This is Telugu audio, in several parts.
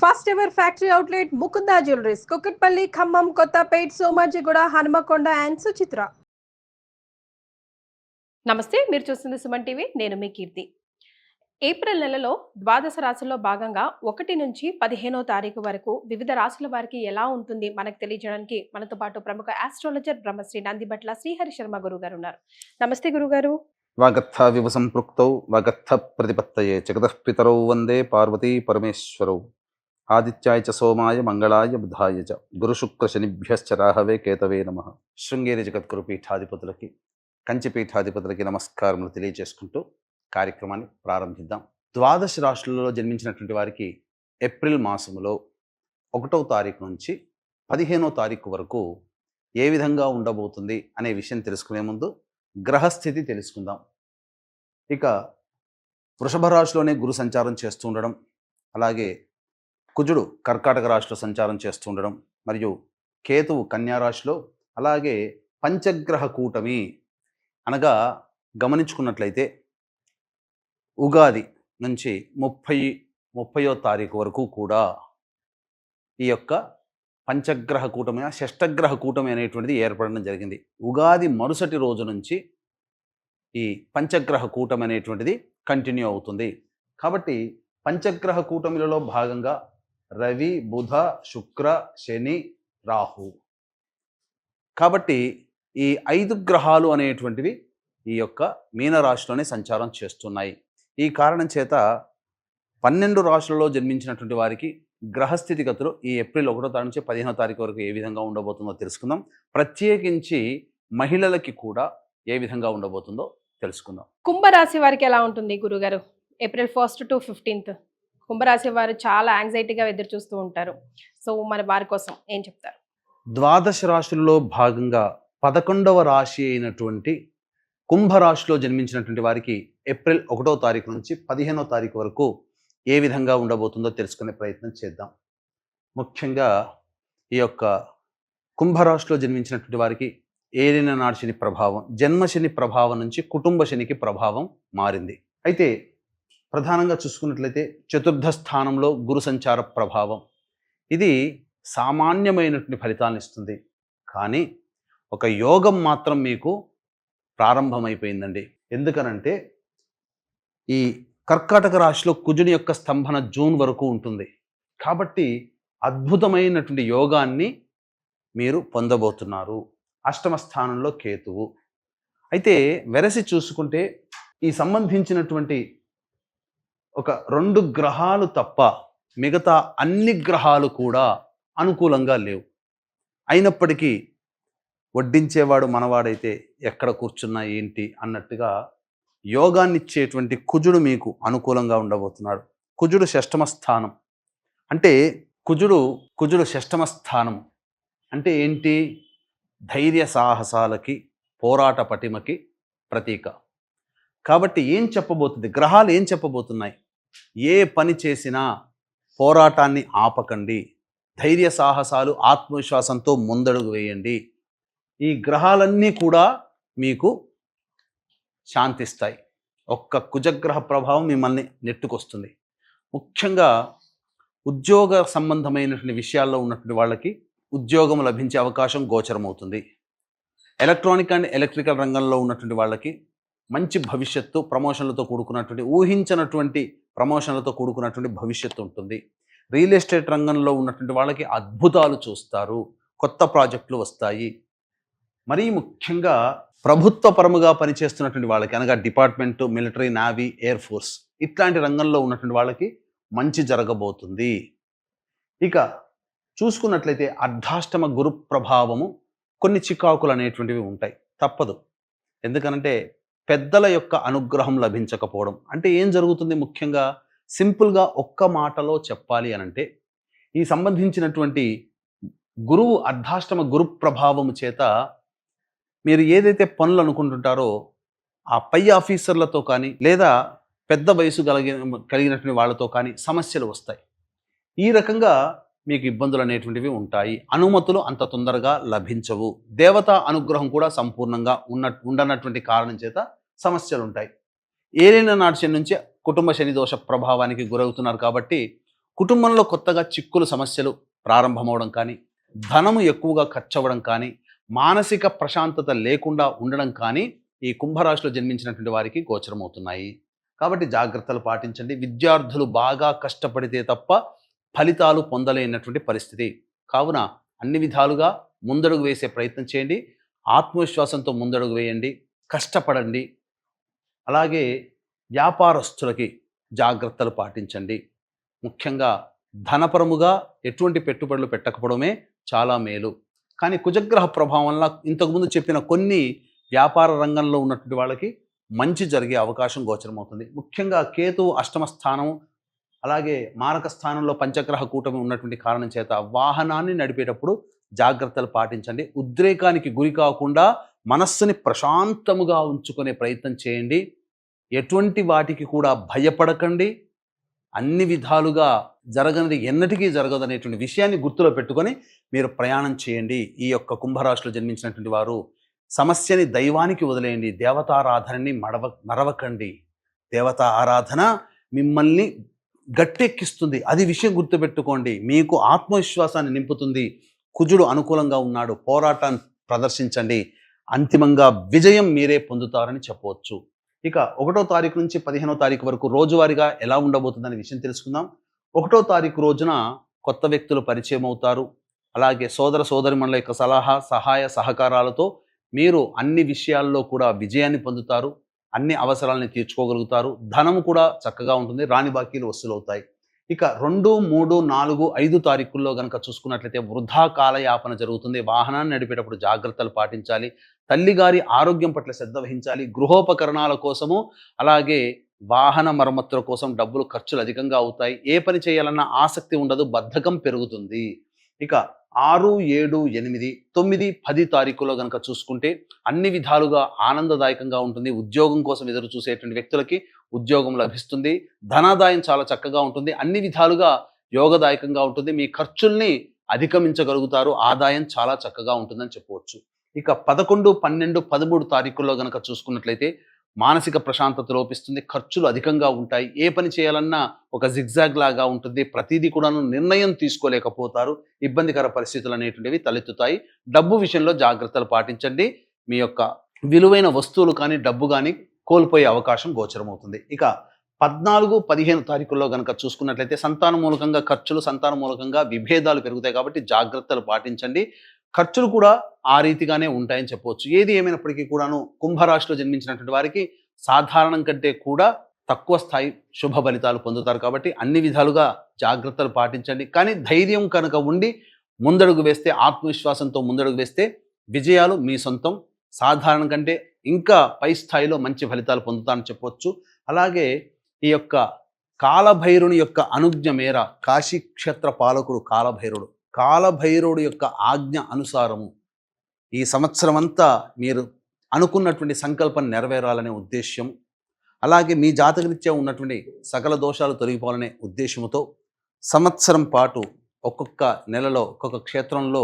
First ever factory outlet Mukunda jewelleries Kukatpally, Khammam, Kothapet, Somajiguda, Hanamkonda and Suchitra. నమస్తే, మీరు చూస్తుంది సుమన్ టీవీ. నేను మీ కీర్తి. ఏప్రిల్ నెలలో ద్వాదశ రాశుల్లో భాగంగా 1 నుంచి 15వ తారీఖు వరకు వివిధ రాశుల వారికి ఎలా ఉంటుంది మనకు తెలియజేయడానికి మనతో పాటు ప్రముఖ ఆస్ట్రాలజర్ బ్రహ్మశ్రీ నందిబట్ల శ్రీహరి శర్మ గురువు గారు ఉన్నారు. నమస్తే గురుగారు. వాగర్థ వివ సంపృక్తౌ వాగర్థ ప్రతిపత్తయే జగతః పితరౌ వందే పార్వతీ పరమేశ్వరౌ ఆదిత్యాయ చ సోమాయ మంగళాయ బుధాయ చ గురుశుక్ర శనిభ్యశ్చ రాహవే కేతవే నమః. శృంగేరి జగద్గురు పీఠాధిపతులకి, కంచి పీఠాధిపతులకి నమస్కారములు తెలియజేసుకుంటూ కార్యక్రమాన్ని ప్రారంభిద్దాం. ద్వాదశ రాశులలో జన్మించినటువంటి వారికి ఏప్రిల్ మాసములో 1వ తారీఖు నుంచి 15వ తారీఖు వరకు ఏ విధంగా ఉండబోతుంది అనే విషయం తెలుసుకునే ముందు గ్రహస్థితి తెలుసుకుందాం. ఇక వృషభ రాశిలోనే గురు సంచారం చేస్తూ ఉండడం, అలాగే కుజుడు కర్కాటక రాశిలో సంచారం చేస్తూ ఉండడం, మరియు కేతువు కన్యా రాశిలో, అలాగే పంచగ్రహ కూటమి అనగా గమనించుకున్నట్లయితే ఉగాది నుంచి 30వ తారీఖు వరకు కూడా ఈ యొక్క పంచగ్రహ కూటమి, షష్టగ్రహ కూటమి అనేటువంటిది ఏర్పడడం జరిగింది. ఉగాది మరుసటి రోజు నుంచి ఈ పంచగ్రహ కూటమి అనేటువంటిది కంటిన్యూ అవుతుంది. కాబట్టి పంచగ్రహ కూటమిలలో భాగంగా రవి, బుధ, శుక్ర, శని, రాహు. కాబట్టి ఈ 5 గ్రహాలు అనేటువంటివి ఈ యొక్క మీనరాశిలోనే సంచారం చేస్తున్నాయి. ఈ కారణం చేత 12 రాశులలో జన్మించినటువంటి వారికి గ్రహస్థితిగతులు ఈ ఏప్రిల్ 1వ తారీఖు నుంచి 15వ తారీఖు వరకు ఏ విధంగా ఉండబోతుందో తెలుసుకుందాం. ప్రత్యేకించి మహిళలకి కూడా ఏ విధంగా ఉండబోతుందో తెలుసుకుందాం. కుంభరాశి వారికి ఎలా ఉంటుంది గురుగారు? ఏప్రిల్ 1st to 15th కుంభరాశి వారు చాలా యాంగ్జైటీగా ఎదురు చూస్తూ ఉంటారు. సో మన వారి కోసం ఏం చెప్తారు? ద్వాదశ రాశుల్లో భాగంగా 11వ రాశి అయినటువంటి కుంభరాశిలో జన్మించినటువంటి వారికి ఏప్రిల్ 1వ తారీఖు నుంచి 15వ తారీఖు వరకు ఏ విధంగా ఉండబోతుందో తెలుసుకునే ప్రయత్నం చేద్దాం. ముఖ్యంగా ఈ యొక్క కుంభరాశిలో జన్మించినటువంటి వారికి ఏలిన నాడు శని ప్రభావం, జన్మశని ప్రభావం నుంచి కుటుంబ శనికి ప్రభావం మారింది. అయితే ప్రధానంగా చూసుకున్నట్లయితే 4థ స్థానంలో గురు సంచార ప్రభావం, ఇది సామాన్యమైనటువంటి ఫలితాలను ఇస్తుంది. కానీ ఒక యోగం మాత్రం మీకు ప్రారంభమైపోయిందండి. ఎందుకనంటే ఈ కర్కాటక రాశిలో కుజుని యొక్క స్తంభన జూన్ వరకు ఉంటుంది. కాబట్టి అద్భుతమైనటువంటి యోగాన్ని మీరు పొందబోతున్నారు. 8వ స్థానంలో కేతువు. అయితే వెరసి చూసుకుంటే ఈ సంబంధించినటువంటి ఒక 2 గ్రహాలు తప్ప మిగతా అన్ని గ్రహాలు కూడా అనుకూలంగా లేవు. అయినప్పటికీ వడ్డించేవాడు మనవాడైతే ఎక్కడ కూర్చున్నా ఏంటి అన్నట్టుగా యోగాన్ని ఇచ్చేటువంటి కుజుడు మీకు అనుకూలంగా ఉండబోతున్నాడు. కుజుడు 6వ స్థానం అంటే కుజుడు 6వ స్థానం అంటే ఏంటి? ధైర్య సాహసాలకి, పోరాట పటిమకి ప్రతీక. కాబట్టి ఏం చెప్పబోతుంది? గ్రహాలు ఏం చెప్పబోతున్నాయి? ఏ పని చేసినా పోరాటాన్ని ఆపకండి, ధైర్య సాహసాలు, ఆత్మవిశ్వాసంతో ముందడుగు వేయండి. ఈ గ్రహాలన్నీ కూడా మీకు శాంతిస్తాయి. ఒక్క కుజగ్రహ ప్రభావం మిమ్మల్ని నెట్టుకొస్తుంది. ముఖ్యంగా ఉద్యోగ సంబంధమైనటువంటి విషయాల్లో ఉన్నటువంటి వాళ్ళకి ఉద్యోగం లభించే అవకాశం గోచరమవుతుంది. ఎలక్ట్రానిక్ అండ్ ఎలక్ట్రికల్ రంగంలో ఉన్నటువంటి వాళ్ళకి మంచి భవిష్యత్తు, ప్రమోషన్లతో కూడుకున్నటువంటి, ఊహించినటువంటి ప్రమోషన్లతో కూడుకున్నటువంటి భవిష్యత్తు ఉంటుంది. రియల్ ఎస్టేట్ రంగంలో ఉన్నటువంటి వాళ్ళకి అద్భుతాలు చూస్తారు, కొత్త ప్రాజెక్టులు వస్తాయి. మరీ ముఖ్యంగా ప్రభుత్వ పరముగా పనిచేస్తున్నటువంటి వాళ్ళకి, అనగా department, military, navy, air force ఇట్లాంటి రంగంలో ఉన్నటువంటి వాళ్ళకి మంచి జరగబోతుంది. ఇక చూసుకున్నట్లయితే అర్ధాష్టమ గురు ప్రభావము, కొన్ని చికాకులు అనేటువంటివి ఉంటాయి, తప్పదు. ఎందుకనంటే పెద్దల యొక్క అనుగ్రహం లభించకపోవడం అంటే ఏం జరుగుతుంది? ముఖ్యంగా సింపుల్గా ఒక్క మాటలో చెప్పాలి అనంటే, ఈ సంబంధించినటువంటి గురువు అర్ధాష్టమ గురు ప్రభావము చేత మీరు ఏదైతే పనులు అనుకుంటుంటారో ఆ పై ఆఫీసర్లతో కానీ, లేదా పెద్ద వయసు కలిగినటువంటి వాళ్ళతో కానీ సమస్యలు వస్తాయి. ఈ రకంగా మీకు ఇబ్బందులు అనేటువంటివి ఉంటాయి. అనుమతులు అంత తొందరగా లభించవు. దేవతా అనుగ్రహం కూడా సంపూర్ణంగా ఉండనటువంటి కారణం చేత సమస్యలు ఉంటాయి. ఏలిన నాటి శని నుంచి కుటుంబ శని దోష ప్రభావానికి గురవుతున్నారు. కాబట్టి కుటుంబంలో కొత్తగా చిక్కులు సమస్యలు ప్రారంభమవడం కానీ, ధనము ఎక్కువగా ఖర్చు అవ్వడం కానీ, మానసిక ప్రశాంతత లేకుండా ఉండడం కానీ ఈ కుంభరాశిలో జన్మించినటువంటి వారికి గోచరమవుతున్నాయి. కాబట్టి జాగ్రత్తలు పాటించండి. విద్యార్థులు బాగా కష్టపడితే తప్ప ఫలితాలు పొందలేనటువంటి పరిస్థితి. కావున అన్ని విధాలుగా ముందడుగు వేసే ప్రయత్నం చేయండి. ఆత్మవిశ్వాసంతో ముందడుగు వేయండి, కష్టపడండి. అలాగే వ్యాపారస్తులకి జాగ్రత్తలు పాటించండి. ముఖ్యంగా ధనపరముగా ఎటువంటి పెట్టుబడులు పెట్టకపోవడమే చాలా మేలు. కానీ కుజగ్రహ ప్రభావం వల్ల ఇంతకుముందు చెప్పిన కొన్ని వ్యాపార రంగంలో ఉన్నటువంటి వాళ్ళకి మంచి జరిగే అవకాశం గోచరమవుతుంది. ముఖ్యంగా కేతువు అష్టమ స్థానం, అలాగే మారక స్థానంలో పంచగ్రహ కూటమి ఉన్నటువంటి కారణం చేత వాహనాన్ని నడిపేటప్పుడు జాగ్రత్తలు పాటించండి. ఉద్రేకానికి గురి కాకుండా మనస్సుని ప్రశాంతముగా ఉంచుకునే ప్రయత్నం చేయండి. ఎటువంటి వాటికి కూడా భయపడకండి. అన్ని విధాలుగా జరగనిది ఎన్నటికీ జరగదనేటువంటి విషయాన్ని గుర్తులో పెట్టుకొని మీరు ప్రయాణం చేయండి. ఈ యొక్క కుంభరాశిలో జన్మించినటువంటి వారు సమస్యని దైవానికి వదిలేయండి. దేవతారాధనని మరవకండి. దేవతా ఆరాధన మిమ్మల్ని గట్టెక్కిస్తుంది. అది విషయం గుర్తుపెట్టుకోండి. మీకు ఆత్మవిశ్వాసాన్ని నింపుతుంది. కుజుడు అనుకూలంగా ఉన్నాడు. పోరాటాన్ని ప్రదర్శించండి. అంతిమంగా విజయం మీరే పొందుతారని చెప్పవచ్చు. ఇక 1వ తారీఖు నుంచి 15వ తారీఖు వరకు రోజువారీగా ఎలా ఉండబోతుందనే విషయం తెలుసుకుందాం. 1వ తారీఖు రోజున కొత్త వ్యక్తులు పరిచయం అవుతారు. అలాగే సోదర సోదరిమణుల యొక్క సహాయ సహకారాలతో మీరు అన్ని విషయాల్లో కూడా విజయాన్ని పొందుతారు. అన్ని అవసరాలని తీర్చుకోగలుగుతారు. ధనము కూడా చక్కగా ఉంటుంది. రాని బాకీలు వసూలవుతాయి. ఇక 2, 3, 4, 5 తారీఖుల్లో కనుక చూసుకున్నట్లయితే వృధా కాలయాపన జరుగుతుంది. వాహనాన్ని నడిపేటప్పుడు జాగ్రత్తలు పాటించాలి. తల్లిగారి ఆరోగ్యం పట్ల శ్రద్ధ వహించాలి. గృహోపకరణాల కోసము, అలాగే వాహన మరమ్మతుల కోసం డబ్బులు ఖర్చులు అధికంగా అవుతాయి. ఏ పని చేయాలన్నా ఆసక్తి ఉండదు, బద్ధకం పెరుగుతుంది. ఇక 6, 7, 8, 9, 10 తారీఖులో కనుక చూసుకుంటే అన్ని విధాలుగా ఆనందదాయకంగా ఉంటుంది. ఉద్యోగం కోసం ఎదురు చూసేటువంటి వ్యక్తులకి ఉద్యోగం లభిస్తుంది. ధనాదాయం చాలా చక్కగా ఉంటుంది. అన్ని విధాలుగా యోగదాయకంగా ఉంటుంది. మీ ఖర్చుల్ని అధిగమించగలుగుతారు. ఆదాయం చాలా చక్కగా ఉంటుందని చెప్పవచ్చు. ఇక 11, 12, 13 తారీఖుల్లో కనుక చూసుకున్నట్లయితే మానసిక ప్రశాంతత లోపిస్తుంది. ఖర్చులు అధికంగా ఉంటాయి. ఏ పని చేయాలన్నా ఒక జిగ్జాగ్ లాగా ఉంటుంది. ప్రతిదీ కూడాను నిర్ణయం తీసుకోలేకపోతారు. ఇబ్బందికర పరిస్థితులు అనేటువంటివి తలెత్తుతాయి. డబ్బు విషయంలో జాగ్రత్తలు పాటించండి. మీ యొక్క విలువైన వస్తువులు కానీ డబ్బు కానీ కోల్పోయే అవకాశం గోచరమవుతుంది. ఇక 14, 15 తారీఖుల్లో కనుక చూసుకున్నట్లయితే సంతాన మూలకంగా ఖర్చులు, సంతాన మూలకంగా విభేదాలు పెరుగుతాయి. కాబట్టి జాగ్రత్తలు పాటించండి. ఖర్చులు కూడా ఆ రీతిగానే ఉంటాయని చెప్పవచ్చు. ఏది ఏమైనప్పటికీ కూడాను కుంభరాశిలో జన్మించినటువంటి వారికి సాధారణం కంటే కూడా తక్కువ స్థాయి శుభ ఫలితాలు పొందుతారు. కాబట్టి అన్ని విధాలుగా జాగ్రత్తలు పాటించండి. కానీ ధైర్యం కనుక ఉండి ముందడుగు వేస్తే, ఆత్మవిశ్వాసంతో ముందడుగు వేస్తే విజయాలు మీ సొంతం. సాధారణం కంటే ఇంకా పై స్థాయిలో మంచి ఫలితాలు పొందుతారని చెప్పవచ్చు. అలాగే ఈ యొక్క కాలభైరుని యొక్క అనుజ్ఞ మేర కాశీ క్షేత్ర పాలకుడు కాలభైరవుడు యొక్క ఆజ్ఞ అనుసారము ఈ సంవత్సరం అంతా మీరు అనుకున్నటువంటి సంకల్పం నెరవేరాలనే ఉద్దేశ్యం, అలాగే మీ జాతకరీత్యా ఉన్నటువంటి సకల దోషాలు తొలగిపోవాలనే ఉద్దేశంతో సంవత్సరం పాటు ఒక్కొక్క నెలలో ఒక్కొక్క క్షేత్రంలో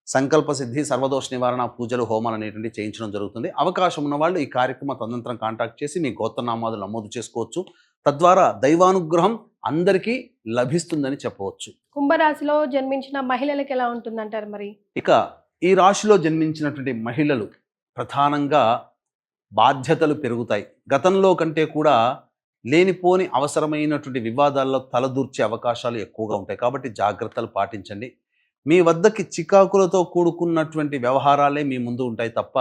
సంకల్ప సిద్ధి, సర్వదోష నివారణ పూజలు, హోమాలు అనేటువంటి చేయించడం జరుగుతుంది. అవకాశం ఉన్న వాళ్ళు ఈ కార్యక్రమ తదనంతరం కాంటాక్ట్ చేసి మీ గోత్రనామాలు నమోదు చేసుకోవచ్చు. తద్వారా దైవానుగ్రహం అందరికీ లభిస్తుందని చెప్పవచ్చు. కుంభరాశిలో జన్మించిన మహిళలకు ఎలా ఉంటుందంటారు మరి? ఇక ఈ రాశిలో జన్మించినటువంటి మహిళలు ప్రధానంగా బాధ్యతలు పెరుగుతాయి. గతంలో కంటే కూడా లేనిపోని అవసరమైనటువంటి వివాదాల్లో తలదూర్చే అవకాశాలు ఎక్కువగా ఉంటాయి. కాబట్టి జాగ్రత్తలు పాటించండి. మీ వద్దకి చికాకులతో కూడుకున్నటువంటి వ్యవహారాలే మీ ముందు ఉంటాయి తప్ప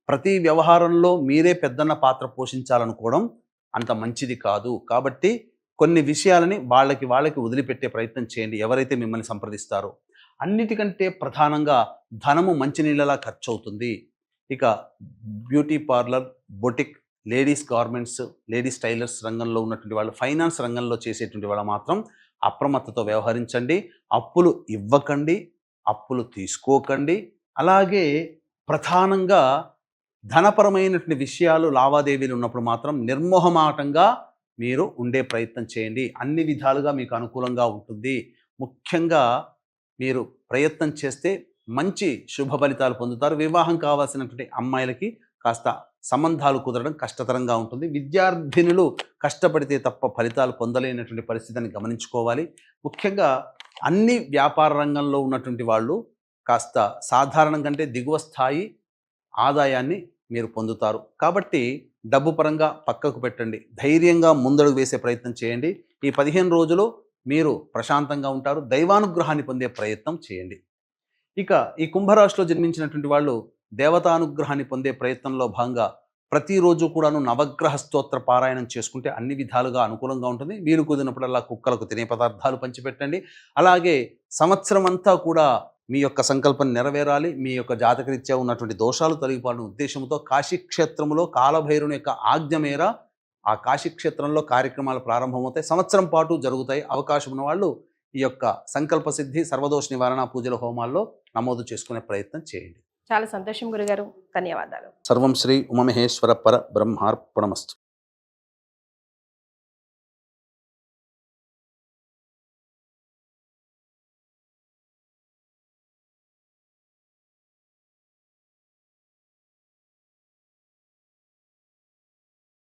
ప్రతి వ్యవహారంలో మీరే పెద్దన్న పాత్ర పోషించాలనుకోవడం అంత మంచిది కాదు. కాబట్టి కొన్ని విషయాలని వాళ్ళకి వదిలిపెట్టే ప్రయత్నం చేయండి ఎవరైతే మిమ్మల్ని సంప్రదిస్తారో. అన్నిటికంటే ప్రధానంగా ధనము మంచినీళ్ళలా ఖర్చు అవుతుంది. ఇక beauty parlour, boutique, ladies garments, ladies tailors రంగంలో ఉన్నటువంటి వాళ్ళు, ఫైనాన్స్ రంగంలో చేసేటువంటి వాళ్ళు మాత్రం అప్రమత్తతో వ్యవహరించండి. అప్పులు ఇవ్వకండి, అప్పులు తీసుకోకండి. అలాగే ప్రధానంగా ధనపరమైనటువంటి విషయాలు, లావాదేవీలు ఉన్నప్పుడు మాత్రం నిర్మోహమాటంగా మీరు ఉండే ప్రయత్నం చేయండి. అన్ని విధాలుగా మీకు అనుకూలంగా ఉంటుంది. ముఖ్యంగా మీరు ప్రయత్నం చేస్తే మంచి శుభ ఫలితాలు పొందుతారు. వివాహం కావాల్సినటువంటి అమ్మాయిలకి కాస్త సంబంధాలు కుదరడం కష్టతరంగా ఉంటుంది. విద్యార్థినులు కష్టపడితే తప్ప ఫలితాలు పొందలేనటువంటి పరిస్థితిని గమనించుకోవాలి. ముఖ్యంగా అన్ని వ్యాపార రంగంలో ఉన్నటువంటి వాళ్ళు కాస్త సాధారణం కంటే దిగువ స్థాయి ఆదాయాన్ని మీరు పొందుతారు. కాబట్టి డబ్బు పరంగా పక్కకు పెట్టండి, ధైర్యంగా ముందడుగు వేసే ప్రయత్నం చేయండి. ఈ 15 రోజులు మీరు ప్రశాంతంగా ఉంటారు. దైవానుగ్రహాన్ని పొందే ప్రయత్నం చేయండి. ఇక ఈ కుంభరాశిలో జన్మించినటువంటి వాళ్ళు దేవతానుగ్రహాన్ని పొందే ప్రయత్నంలో భాగంగా ప్రతిరోజు కూడాను నవగ్రహ స్తోత్ర పారాయణం చేసుకుంటే అన్ని విధాలుగా అనుకూలంగా ఉంటుంది. వీలు కుదిరినప్పుడల్లా కుక్కలకు తినే పదార్థాలు పంచిపెట్టండి. అలాగే సంవత్సరం అంతా కూడా మీ యొక్క సంకల్పం నెరవేరాలి, మీ యొక్క జాతకరీత్యా ఉన్నటువంటి దోషాలు తొలగిపోవాలనే ఉద్దేశంతో కాశీక్షేత్రంలో కాలభైరుని యొక్క ఆజ్ఞ మేర ఆ కాశీక్షేత్రంలో కార్యక్రమాలు ప్రారంభమవుతాయి. సంవత్సరం పాటు జరుగుతాయి. అవకాశం ఉన్న వాళ్ళు ఈ యొక్క సంకల్ప సిద్ధి సర్వదోష నివారణ పూజల హోమాల్లో నమోదు చేసుకునే ప్రయత్నం చేయండి. చాలా సంతోషం గురుగారు. ధన్యవాదాలు. సర్వం శ్రీ ఉమామహేశ్వర పర బ్రహ్మార్పణమస్తు.